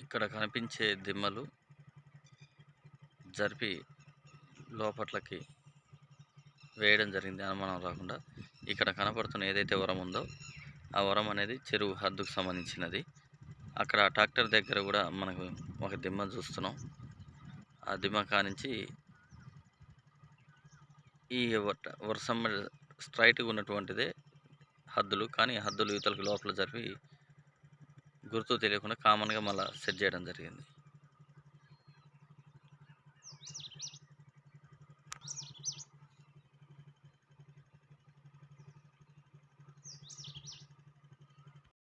ఇక్కడ కనిపించే దిమ్మలు జరిపి లోపట్లకి వేయడం జరిగింది అనుమానం రాకుండా. ఇక్కడ కనపడుతున్న ఏదైతే వరం ఉందో ఆ వరం అనేది చెరువు హద్దుకు సంబంధించినది. అక్కడ ట్రాక్టర్ దగ్గర కూడా మనకు ఒక దిమ్మ చూస్తున్నాం. ఆ దిమ్మ కానించి ఈ వర్షం స్ట్రైట్గా ఉన్నటువంటిదే హద్దులు, కానీ హద్దులు యువతలకు లోపల జరిపి గుర్తు తెలియకుండా కామన్గా మళ్ళీ సెట్ చేయడం జరిగింది.